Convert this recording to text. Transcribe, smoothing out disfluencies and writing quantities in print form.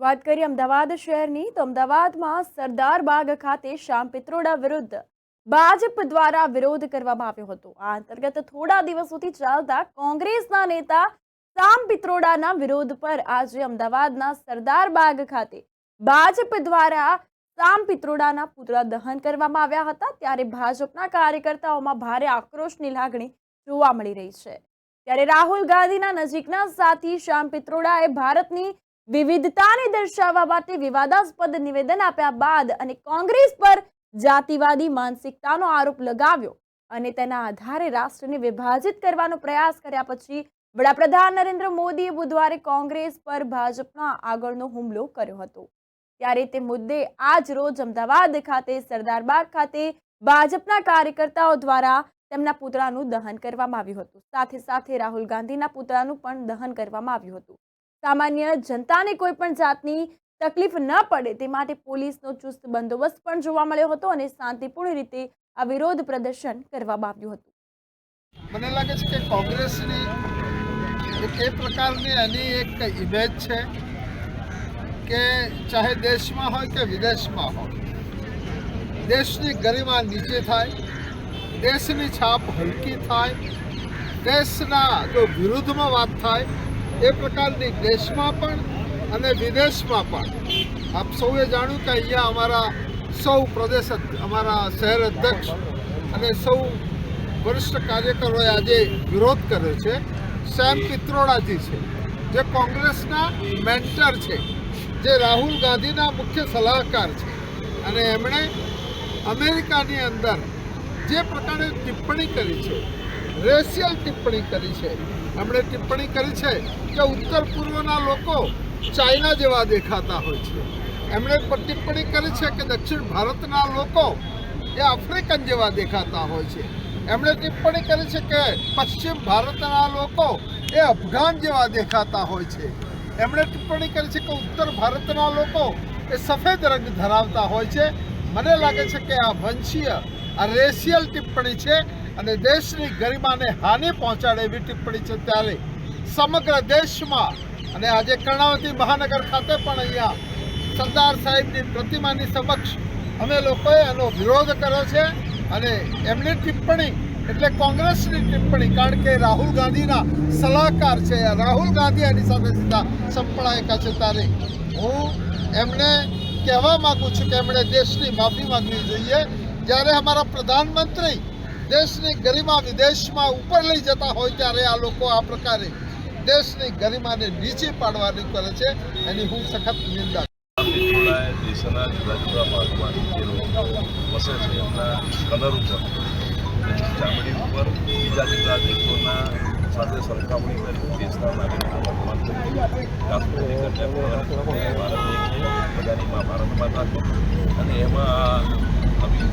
વાત કરીએ અમદાવાદ શહેરની તો અમદાવાદમાં સરદાર બાગ ખાતે શ્યામ પિત્રોડા વિરુદ્ધ ભાજપ દ્વારા વિરોધ કરવામાં આવ્યો હતો। આ અંતર્ગત થોડા દિવસોથી ચાલતા કોંગ્રેસના નેતા શ્યામ પિત્રોડાના વિરોધ પર આજે અમદાવાદના સરદાર બાગ ખાતે ભાજપ દ્વારા શ્યામ પિત્રોડાના પુતળા દહન કરવામાં આવ્યા હતા। ત્યારે ભાજપના કાર્યકર્તાઓમાં ભારે આક્રોશની લાગણી જોવા મળી રહી છે। ત્યારે રાહુલ ગાંધીના નજીકના સાથી શ્યામ પિત્રોડાએ ભારતની વિવિધતાને દર્શાવવા માટે વિવાદાસ્પદ નિવેદન આપ્યા બાદ અને કોંગ્રેસ પર જાતિવાદી માનસિકતાનો આરોપ લગાવ્યો અને તેના આધારે રાષ્ટ્રને વિભાજિત કરવાનો પ્રયાસ કર્યા પછી વડાપ્રધાન નરેન્દ્ર મોદીએ બુધવારે કોંગ્રેસ પર ભાજપના આગળનો હુમલો કર્યો હતો। ત્યારે તે મુદ્દે આજ રોજ અમદાવાદ ખાતે સરદાર બાગ ખાતે ભાજપના કાર્યકર્તાઓ દ્વારા તેમના પુતળાનું દહન કરવામાં આવ્યું હતું। સાથે સાથે રાહુલ ગાંધીના પુતળાનું પણ દહન કરવામાં આવ્યું હતું। સામાન્ય જનતાને કોઈ પણ જાતની તકલીફ ન પડે તે માટે પોલીસનો ચુસ્ત બંદોબસ્ત પણ જોવા મળ્યો હતો અને શાંતિપૂર્ણ રીતે આ વિરોધ પ્રદર્શન કરવામાં આવ્યું હતું। મને લાગે છે કે કોંગ્રેસની એ પ્રકારની એની એક ઇમેજ છે કે ચાહે દેશમાં હોય કે વિદેશમાં હોય, દેશની ગરિમા નીચે થાય, દેશની છાપ હલકી થાય, દેશના જો વિરુદ્ધમાં વાત થાય એ પ્રકારની દેશમાં પણ અને વિદેશમાં પણ। આપ સૌએ જાણ્યું કે અહીંયા અમારા સૌ પ્રદેશ અમારા શહેર અધ્યક્ષ અને સૌ વરિષ્ઠ કાર્યકરોએ આજે વિરોધ કર્યો છે। શ્યામ પિત્રોડાજી છે જે કોંગ્રેસના મેન્ટર છે, જે રાહુલ ગાંધીના મુખ્ય સલાહકાર છે અને એમણે અમેરિકાની અંદર જે પ્રકારે ટિપ્પણી કરી છે, રેશિયલ ટિપ્પણી કરી છે, એમણે ટિપ્પણી કરી છે કે ઉત્તર પૂર્વના લોકો ચાઇના જેવા દેખાતા હોય છે। એમણે ટિપ્પણી કરી છે કે દક્ષિણ ભારતના લોકો એ આફ્રિકન જેવા દેખાતા હોય છે। એમણે ટિપ્પણી કરી છે કે પશ્ચિમ ભારતના લોકો એ અફઘાન જેવા દેખાતા હોય છે। એમણે ટિપ્પણી કરી છે કે ઉત્તર ભારતના લોકો એ સફેદ રંગ ધરાવતા હોય છે। મને લાગે છે કે આ વંશીય આ રેશિયલ ટિપ્પણી છે અને દેશની ગરિમાને હાનિ પહોંચાડે એવી ટિપ્પણી છે। ત્યારે સમગ્ર દેશમાં અને આજે કર્ણાવતી મહાનગર ખાતે પણ અહીંયા સરદાર સાહેબની પ્રતિમાની સમક્ષ અમે લોકોએ એનો વિરોધ કર્યો છે અને એમની ટિપ્પણી એટલે કોંગ્રેસની ટિપ્પણી, કારણ કે રાહુલ ગાંધીના સલાહકાર છે, રાહુલ ગાંધી એની સાથે સીધા સંકળાયેલા છે। ત્યારે હું એમને કહેવા માગું છું કે એમણે દેશની માફી માંગવી જોઈએ। જ્યારે અમારા પ્રધાનમંત્રી દેશની ગરિમા વિદેશમાં ઉપર લઈ જતા હોય ત્યારે આ લોકો આ પ્રકારે દેશની ગરિમાને નીચે પાડવાની કરે છે, એની હું સખત નિંદા દેશના જુદા જુદા ભાગમાં જે લોકો વસે છે એમના કલર ઉપર, ચામડી ઉપર બીજા જુદા દેશોના સાથે સરખામણી કરી દેશના નાગરિકો અપમાન કરી બધાની ભારત માતા અને એમાં આવી